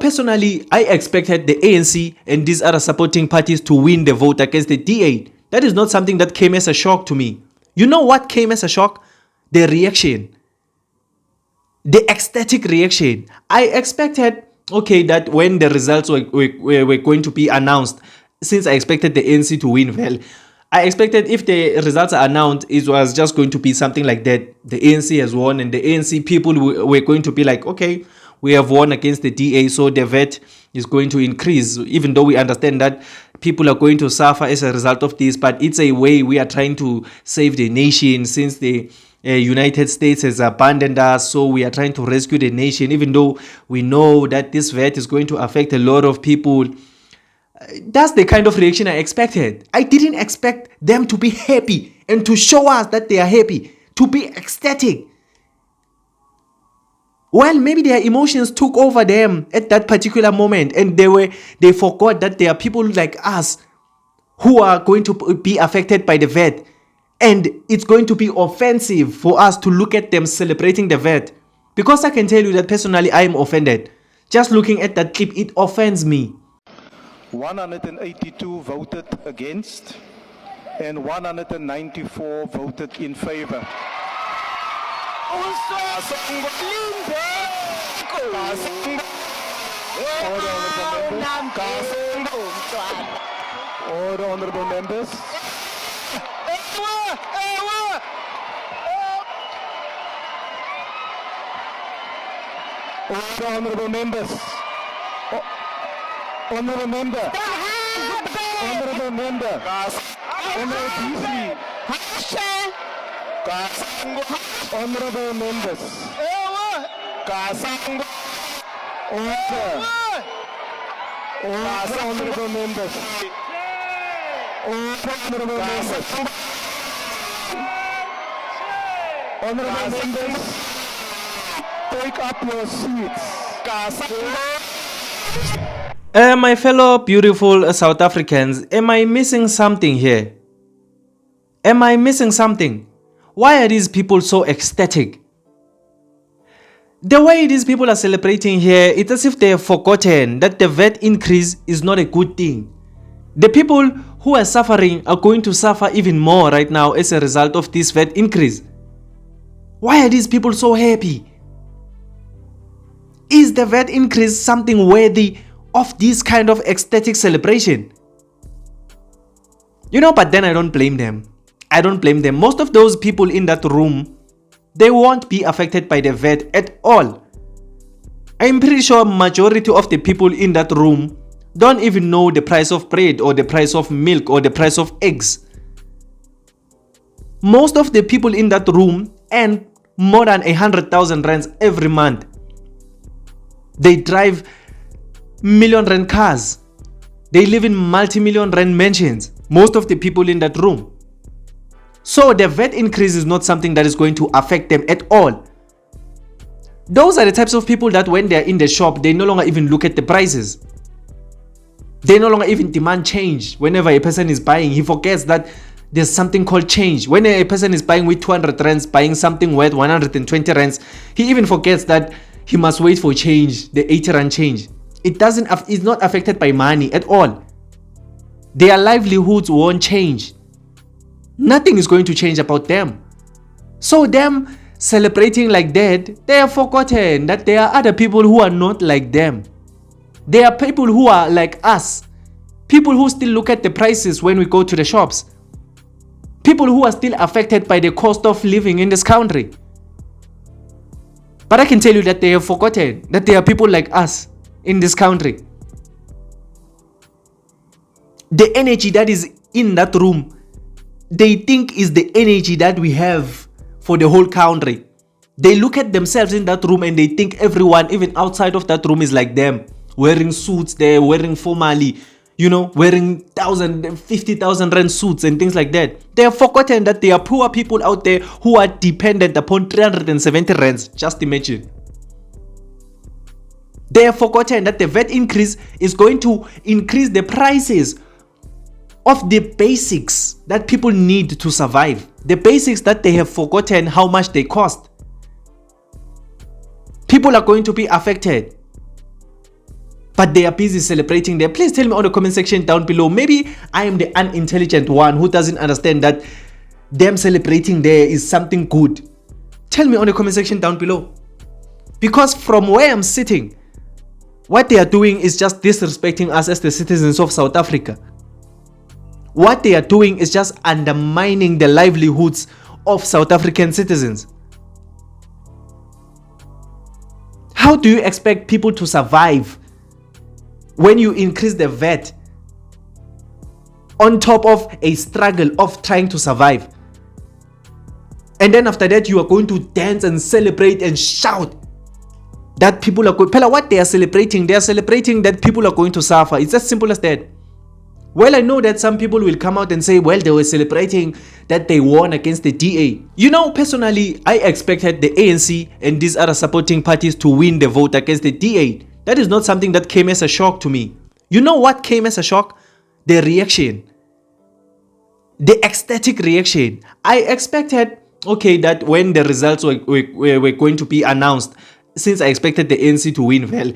Personally, I expected the ANC and these other supporting parties to win the vote against the D8. That is not something that came as a shock to me. You know what came as a shock? The reaction. The ecstatic reaction. I expected, that when the results were going to be announced, since I expected the ANC to win, well, I expected if the results are announced, it was just going to be something like that. The ANC has won, and the ANC people were going to be like, okay, we have won against the DA, so the VAT is going to increase, even though we understand that people are going to suffer as a result of this. But it's a way we are trying to save the nation since the United States has abandoned us. So we are trying to rescue the nation, even though we know that this VAT is going to affect a lot of people. That's the kind of reaction I expected. I didn't expect them to be happy and to show us that they are happy, to be ecstatic. Well, maybe their emotions took over them at that particular moment, and they forgot that there are people like us who are going to be affected by the VAT, and it's going to be offensive for us to look at them celebrating the VAT. Because I can tell you that personally I am offended. Just looking at that clip, it offends me. 182 voted against and 194 voted in favor. Order, honorable members. Order, honorable members. Honorable member. Honorable member. Honorable Beasley. Honorable members. Order. Order, honorable members. Order, honorable members. Honorable members, take up your seats. My fellow beautiful South Africans, am I missing something here? Am I missing something? Why are these people so ecstatic? The way these people are celebrating here, it's as if they have forgotten that the VAT increase is not a good thing. The people who are suffering are going to suffer even more right now as a result of this VAT increase. Why are these people so happy? Is the VAT increase something worthy of this kind of ecstatic celebration? But then I don't blame them. I don't blame them. Most of those people in that room, they won't be affected by the VAT at all. I'm pretty sure majority of the people in that room don't even know the price of bread or the price of milk or the price of eggs. Most of the people in that room earn more than 100,000 rands every month. They drive million rand cars. They live in multi-million rand mansions. Most of the people in that room. So the VAT increase is not something that is going to affect them at all. Those are the types of people that when they are in the shop, they no longer even look at the prices. They no longer even demand change. Whenever a person is buying, he forgets that there's something called change. When a person is buying with 200 rands, buying something worth 120 rands, he even forgets that he must wait for change, the 80 rand change. It's not affected by money at all. Their livelihoods won't change. Nothing is going to change about them. So them celebrating like that, they have forgotten that there are other people who are not like them. There are people who are like us. People who still look at the prices when we go to the shops. People who are still affected by the cost of living in this country. But I can tell you that they have forgotten that there are people like us in this country. The energy that is in that room, they think is the energy that we have for the whole country. They look at themselves in that room and they think everyone, even outside of that room, is like them. Wearing suits, they're wearing formally, wearing 50,000 rand suits and things like that. They have forgotten that there are poor people out there who are dependent upon 370 rands. Just imagine. They have forgotten that the VAT increase is going to increase the prices of the basics that people need to survive. The basics that they have forgotten how much they cost. People are going to be affected. but they are busy celebrating there. Please tell me on the comment section down below. Maybe I am the unintelligent one who doesn't understand that them celebrating there is something good. Tell me on the comment section down below. Because from where I'm sitting, what they are doing is just disrespecting us as the citizens of South Africa. What they are doing is just undermining the livelihoods of South African citizens. How do you expect people to survive when you increase the VAT on top of a struggle of trying to survive? And then after that, you are going to dance and celebrate and shout that people are going. What they are celebrating that people are going to suffer. It's as simple as that. Well, I know that some people will come out and say, well, they were celebrating that they won against the DA. You know, personally, I expected the ANC and these other supporting parties to win the vote against the DA. That is not something that came as a shock to me. You know what came as a shock? The reaction. The ecstatic reaction. I expected, okay, that when the results were going to be announced, since I expected the ANC to win, well,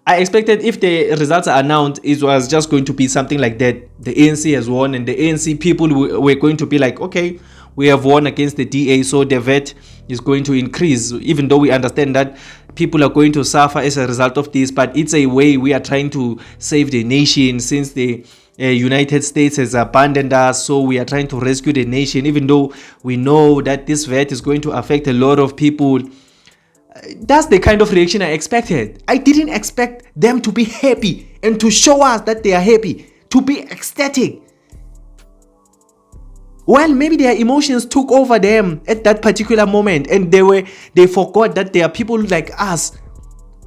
I expected if the results are announced, it was just going to be something like that. The ANC has won and the ANC people were going to be like, okay, we have won against the DA, so the VAT is going to increase, even though we understand that people are going to suffer as a result of this, but it's a way we are trying to save the nation since the United States has abandoned us, so we are trying to rescue the nation, even though we know that this VAT is going to affect a lot of people. That's the kind of reaction I expected. I didn't expect them to be happy and to show us that they are happy, to be ecstatic. Well, maybe their emotions took over them at that particular moment and they forgot that there are people like us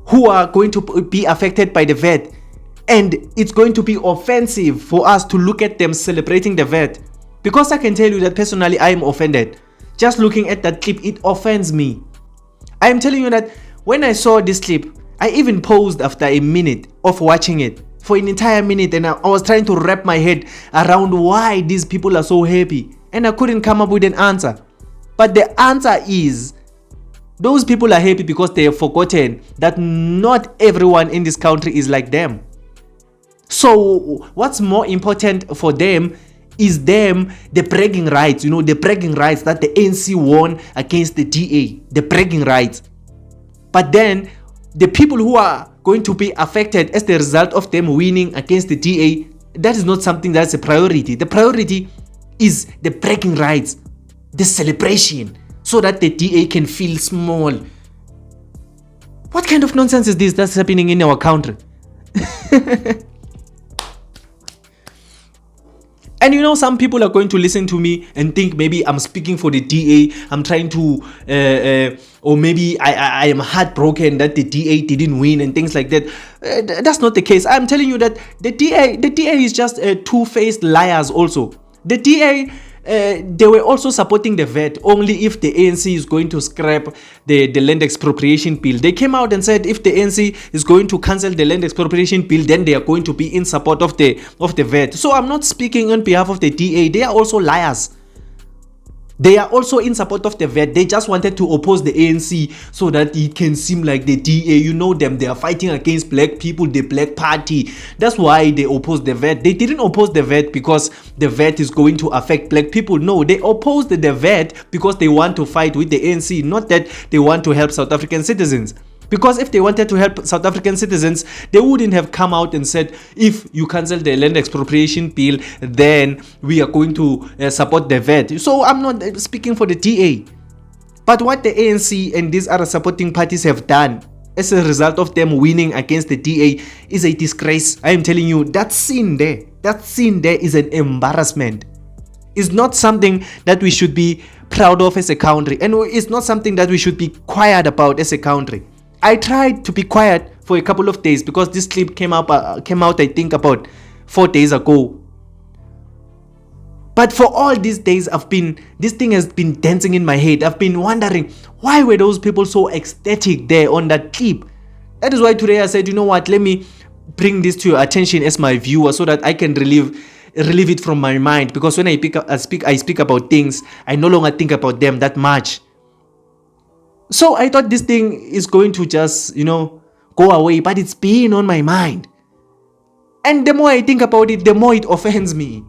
who are going to be affected by the VAT, and it's going to be offensive for us to look at them celebrating the VAT. Because I can tell you that personally I am offended. Just looking at that clip, it offends me. I am telling you that when I saw this clip, I even paused after a minute of watching it for an entire minute, and I was trying to wrap my head around why these people are so happy, and I couldn't come up with an answer. But the answer is, those people are happy because they have forgotten that not everyone in this country is like them. So what's more important for them is the bragging rights, the bragging rights that the ANC won against the DA, the bragging rights. But then the people who are going to be affected as the result of them winning against the DA, that is not something that's a priority. The priority is the bragging rights, the celebration, so that the DA can feel small. What kind of nonsense is this that's happening in our country? And some people are going to listen to me and think maybe I'm speaking for the DA. I'm trying to, or maybe I am heartbroken that the DA didn't win and things like that. That's not the case. I'm telling you that the DA is just two-faced liars also. The DA, they were also supporting the VAT only if the ANC is going to scrap the land expropriation bill. They came out and said if the ANC is going to cancel the land expropriation bill, then they are going to be in support of the VAT. So I'm not speaking on behalf of the DA. They are also liars. They are also in support of the VAT. They just wanted to oppose the ANC so that it can seem like the DA, you know them, they are fighting against black people, the black party. That's why they opposed the VAT. They didn't oppose the VAT because the VAT is going to affect black people. No, they opposed the VAT because they want to fight with the ANC, not that they want to help South African citizens. Because if they wanted to help South African citizens, they wouldn't have come out and said, if you cancel the land expropriation bill, then we are going to support the VAT. So I'm not speaking for the DA. But what the ANC and these other supporting parties have done as a result of them winning against the DA is a disgrace. I am telling you, that scene there is an embarrassment. It's not something that we should be proud of as a country. And it's not something that we should be quiet about as a country. I tried to be quiet for a couple of days because this clip came out I think about 4 days ago. But for all these days, this thing has been dancing in my head. I've been wondering, why were those people so ecstatic there on that clip? That is why today I said, you know what, let me bring this to your attention as my viewer so that I can relieve it from my mind. Because when I speak about things, I no longer think about them that much. So I thought this thing is going to just, go away, but it's been on my mind. And the more I think about it, the more it offends me.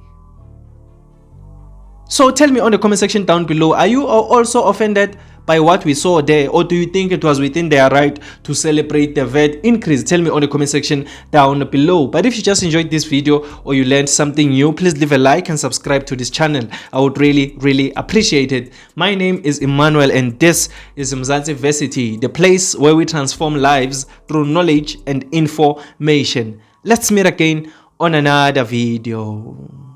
So tell me on the comment section down below, are you also offended by what we saw there, or do you think it was within their right to celebrate the VAT increase? Tell me on the comment section down below. But if you just enjoyed this video or you learned something new, please leave a like and subscribe to this channel. I would really appreciate it. My name is Emmanuel and this is Mzansi Versity, the place where we transform lives through knowledge and information. Let's meet again on another video.